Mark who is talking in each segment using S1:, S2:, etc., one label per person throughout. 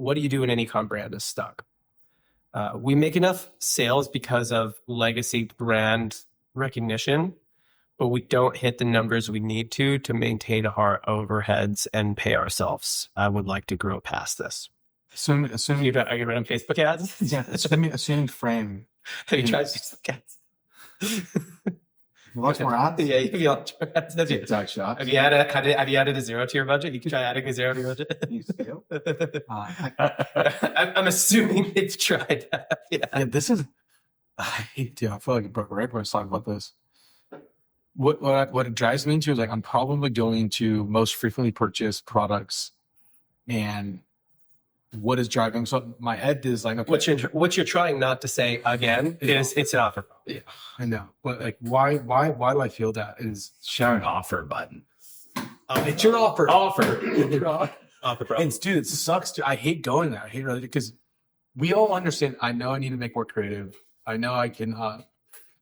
S1: what do you do when an e-com brand is stuck? We make enough sales because of legacy brand recognition, but we don't hit the numbers we need to maintain our overheads and pay ourselves. I would like to grow past this.
S2: Assuming
S1: Are you running Facebook ads?
S2: yeah, assuming frame.
S1: Have you tried Facebook ads?
S2: Launch more ads?
S1: Yeah, you can launch more ads.
S2: TikTok shops.
S1: Have you added a zero to your budget? You can try adding a zero to your budget. I'm assuming they've tried that. Yeah.
S2: This is, I feel like it broke right when I was talking about this. What it drives me into is like, I'm probably going to most frequently purchased products, and what is driving. So my head is like, okay,
S1: What you're trying not to say again is it's an offer.
S2: Yeah, I know. But like, why do I feel that is
S3: Share an offer button.
S2: it's your offer.
S1: Offer, bro.
S2: And dude, it sucks. I hate going there. I hate it because we all understand. I know I need to make more creative. I know I can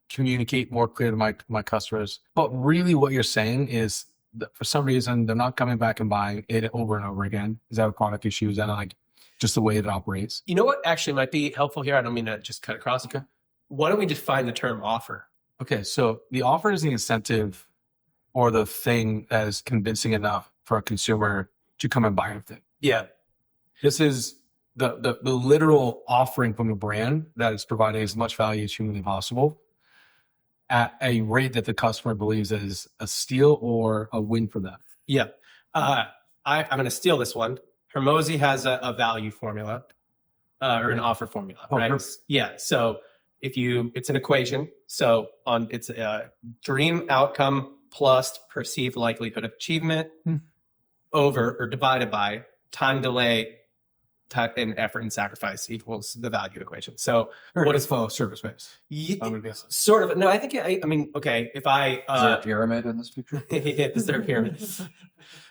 S2: communicate more clear to my customers. But really what you're saying is that for some reason, they're not coming back and buying it over and over again. Is that a product issue? Is that like just the way it operates?
S1: You know what actually might be helpful here? I don't mean to just cut across. Okay. Why don't we define the term offer?
S2: Okay, so the offer is the incentive or the thing that is convincing enough for a consumer to come and buy your thing.
S1: Yeah.
S2: This is the literal offering from a brand that is providing as much value as humanly possible at a rate that the customer believes is a steal or a win for them.
S1: Yeah. I'm going to steal this one. Hermosi has a value formula or an offer formula, right? Yeah. So it's an equation. So it's a dream outcome plus perceived likelihood of achievement over or divided by time delay, time and effort and sacrifice equals the value equation. So
S2: What is flow service based?
S1: Sort of. No, I think, I mean, okay, if I...
S3: Is there a pyramid in this picture?
S1: Is there a pyramid?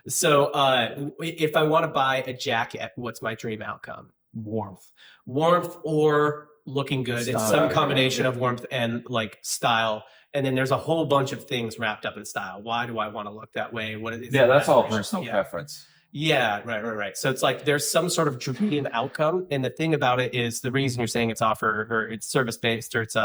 S1: So if I want to buy a jacket, what's my dream outcome? Warmth or looking good.
S3: Style.
S1: It's some combination of warmth and like style. And then there's a whole bunch of things wrapped up in style. Why do I want to look that way? What is
S3: That's all personal preference.
S1: Yeah, right. So it's like there's some sort of dream outcome. And the thing about it is the reason you're saying it's offer or it's service-based or it's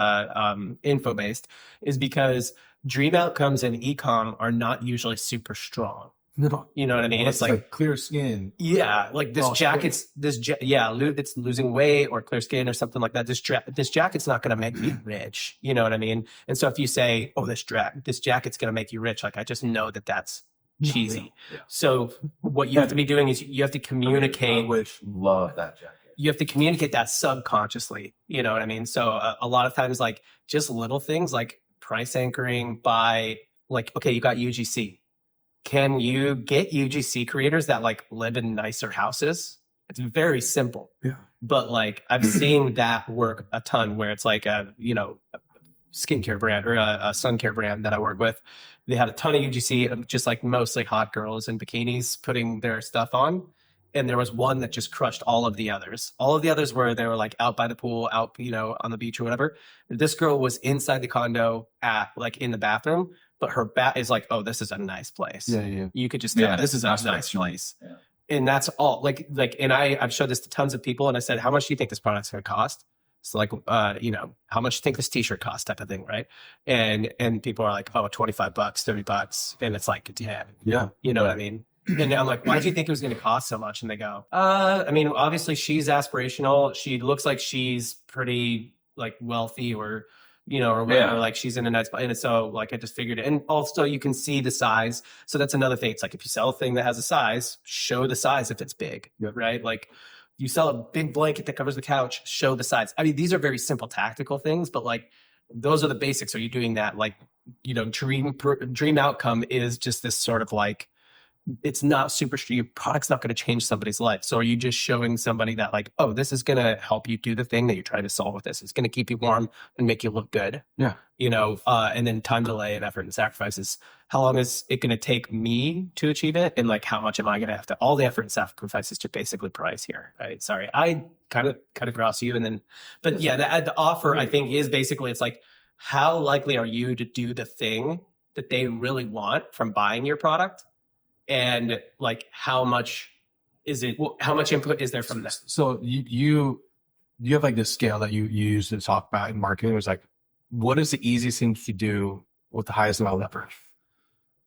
S1: info-based is because dream outcomes in e-com are not usually super strong.
S2: No.
S1: You know what I mean?
S2: Well,
S1: it's like
S2: clear skin.
S1: Yeah, like this jacket's it's losing weight or clear skin or something like that. This jacket's not going to make me rich. You know what I mean? And so if you say, "Oh, this jacket's going to make you rich," like I just know that that's cheesy. Yeah. So what you have to be doing is you have to communicate.
S3: Love that jacket.
S1: You have to communicate that subconsciously. You know what I mean? So a lot of times, like just little things like price anchoring by like, okay, you got UGC. Can you get UGC creators that like live in nicer houses? It's very simple.
S2: Yeah.
S1: But like I've seen that work a ton where it's like a skincare brand or a sun care brand that I work with. They had a ton of UGC, just like mostly hot girls in bikinis putting their stuff on. And there was one that just crushed all of the others. All of the others were, they were like out by the pool, out, on the beach or whatever. This girl was inside the condo like in the bathroom, but her bat is like, oh, this is a nice place.
S2: Yeah.
S1: You could just tell this is a nice place. Yeah. And that's all and I've showed this to tons of people and I said, how much do you think this product's going to cost? So like, how much do you think this t-shirt costs type of thing. Right. And people are like, oh, $25, $30. And it's like, damn.
S2: Yeah.
S1: You know what I mean? And I'm like, why do you think it was going to cost so much? And they go, obviously she's aspirational. She looks like she's pretty like wealthy or, or whatever, like she's in a nice spot. And so like, I just figured it. And also you can see the size. So that's another thing. It's like, if you sell a thing that has a size, show the size if it's big, right? Like you sell a big blanket that covers the couch, show the size. I mean, these are very simple tactical things, but like, those are the basics. Are you doing that? Like, dream outcome is just this sort of like, it's not super, your product's not going to change somebody's life. So are you just showing somebody that like, oh, this is going to help you do the thing that you're trying to solve with this. It's going to keep you warm and make you look good.
S2: Yeah.
S1: And then time delay and effort and sacrifices. How long is it going to take me to achieve it? And like, how much am I going to have to, all the effort and sacrifices to basically price here, right? Sorry. I kind of cut across you but yeah, the offer I think is basically, it's like, how likely are you to do the thing that they really want from buying your product? And like how much Is it, how much input is there from this?
S2: So you have like this scale that you use to talk about in marketing. It was like, what is the easiest thing to do with the highest amount of leverage?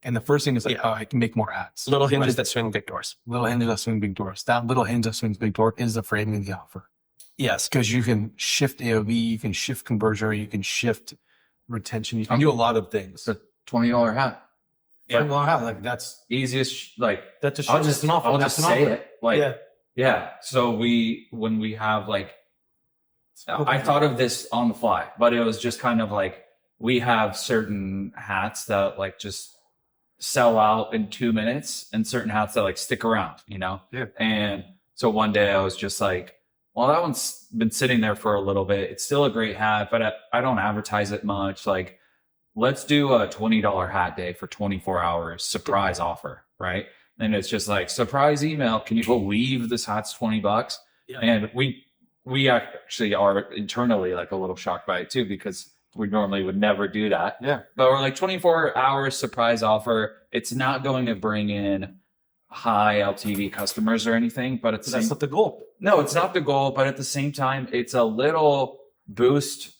S2: And the first thing is like, oh, I can make more ads.
S1: Little hinges that swing big doors.
S2: Little hinges that swing big doors. That little hinge that swings big door is the framing of the offer.
S1: Yes.
S2: Because you can shift AOV, you can shift conversion, you can shift retention. You can do a lot of things.
S3: It's a $20 hat.
S2: Yeah. Like that's
S3: Easiest, like,
S2: that's just
S3: I'll just
S2: an offer.
S3: I'll
S2: That's
S3: just
S2: an
S3: say
S2: offer.
S3: it. Like, yeah. So when we have like, I thought of this on the fly, but it was just kind of like, we have certain hats that like just sell out in 2 minutes and certain hats that like stick around, you know?
S2: Yeah.
S3: And so one day I was just like, well, that one's been sitting there for a little bit. It's still a great hat, but I don't advertise it much. Like, let's do a $20 hat day for 24 hours, surprise offer, right? And it's just like, surprise email. Can you believe this hat's $20?
S1: Yeah.
S3: And we actually are internally like a little shocked by it too, because we normally would never do that.
S2: Yeah.
S3: But we're like 24 hours surprise offer. It's not going to bring in high LTV customers or anything, but it's
S2: That's not the goal.
S3: no, it's not the goal. But at the same time, it's a little boost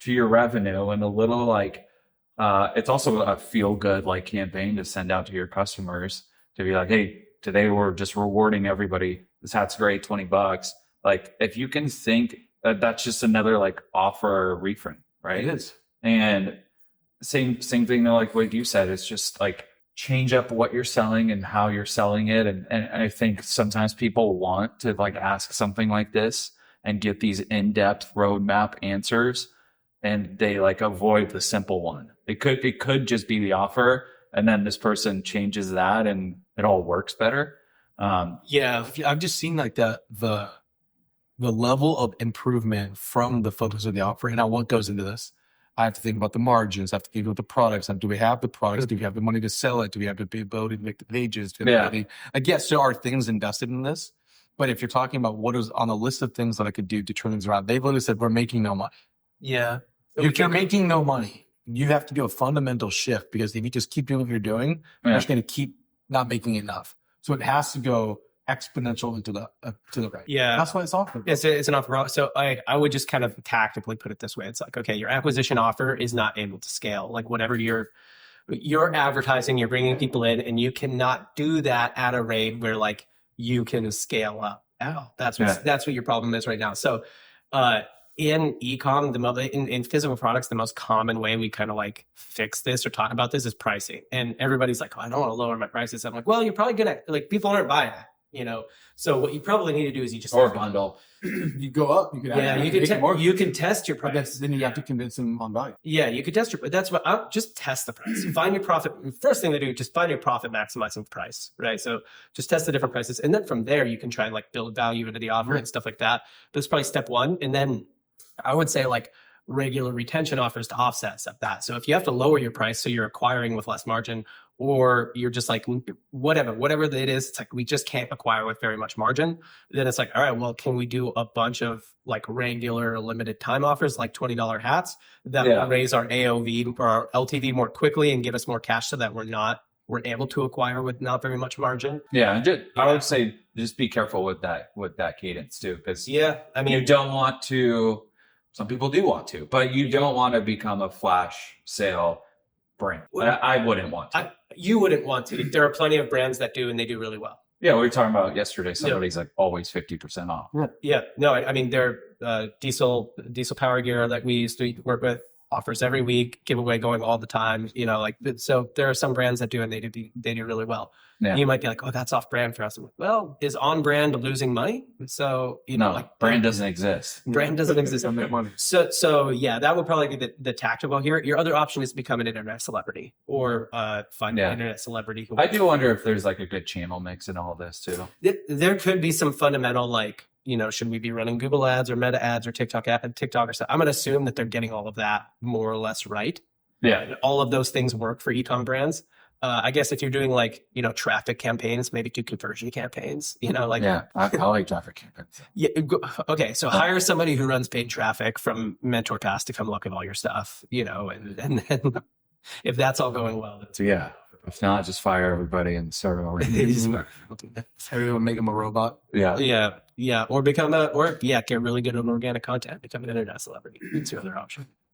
S3: to your revenue and a little like, it's also a feel good like campaign to send out to your customers to be like, hey, today we're just rewarding everybody. This hat's great, $20. Like, if you can think that that's just another like offer reframe, right?
S2: It is.
S3: And same thing though, like what you said, it's just like change up what you're selling and how you're selling it. And I think sometimes people want to like ask something like this and get these in-depth roadmap answers, and they like avoid the simple one. It could just be the offer, and then this person changes that and it all works better.
S2: Yeah. I've just seen like the level of improvement from the focus of the offer. And now what goes into this? I have to think about the margins. I have to think about the products. Do we have the products? Do we have the money to sell it? Do we have the ability to make the pages? I guess there are things invested in this, but if you're talking about what is on the list of things that I could do to turn things around, they've literally said, we're making no money.
S1: Yeah.
S2: If you're making no money, you have to do a fundamental shift, because if you just keep doing what you're doing, you're just going to keep not making enough. So it has to go exponential into the to the right.
S1: Yeah.
S2: That's why it's offered.
S1: It's an offer. So I would just kind of tactically put it this way. It's like, okay, your acquisition offer is not able to scale. Like, whatever you're advertising, you're bringing people in, and you cannot do that at a rate where like you can scale up. That's what your problem is right now. So in e-com, in physical products, the most common way we kind of like fix this or talk about this is pricing. And everybody's like, oh, I don't want to lower my prices. I'm like, well, you're probably gonna, like, people aren't buying that, you know? So what you probably need to do is you just
S3: Or bundle.
S2: You go up, you can
S1: you can test your price.
S2: Then you have to convince them on value.
S1: Yeah, you could test your, but that's what I'll just test the price. Find your profit. First thing to do, just find your profit maximizing price, right? So just test the different prices. And then from there, you can try and like build value into the offer and stuff like that. That's probably step one. And then I would say like regular retention offers to offset stuff that. So if you have to lower your price so you're acquiring with less margin, or you're just like, whatever it is, it's like, we just can't acquire with very much margin. Then it's like, all right, well, can we do a bunch of like regular limited time offers, like $20 hats that will raise our AOV or our LTV more quickly and give us more cash so that we're able to acquire with not very much margin.
S3: Yeah. I would say just be careful with that cadence too. Because
S1: I mean,
S3: you don't want to, some people do want to, but you don't want to become a flash sale brand. I wouldn't want to.
S1: You wouldn't want to. There are plenty of brands that do, and they do really well.
S3: Yeah, we were talking about yesterday. Somebody's like always 50% off.
S1: Yeah. No, I mean, they're diesel power gear that we used to work with offers every week, giveaway going all the time. You know, like, so there are some brands that do, and they do really well. Yeah. You might be like, oh, that's off brand for us. Well, is on brand losing money? So, like
S3: brand doesn't exist.
S1: Brand doesn't exist. So yeah, that would probably be the tactical here. Your other option is to become an internet celebrity or find an internet celebrity.
S3: I do wonder if there's like a good channel mix in all this too.
S1: There could be some fundamental, like, should we be running Google ads or Meta ads or TikTok or stuff? I'm going to assume that they're getting all of that more or less right.
S3: Yeah.
S1: And all of those things work for e-com brands. I guess if you're doing like, traffic campaigns, maybe do conversion campaigns,
S3: I like traffic campaigns.
S1: Yeah. Okay. So hire somebody who runs paid traffic from Mentor Pass to come look at all your stuff, and then if that's all going well.
S3: So yeah. If not, just fire everybody and start over.
S2: Everyone make him a robot.
S3: Yeah.
S1: Yeah. Or get really good at organic content, become an internet celebrity. It's your other option.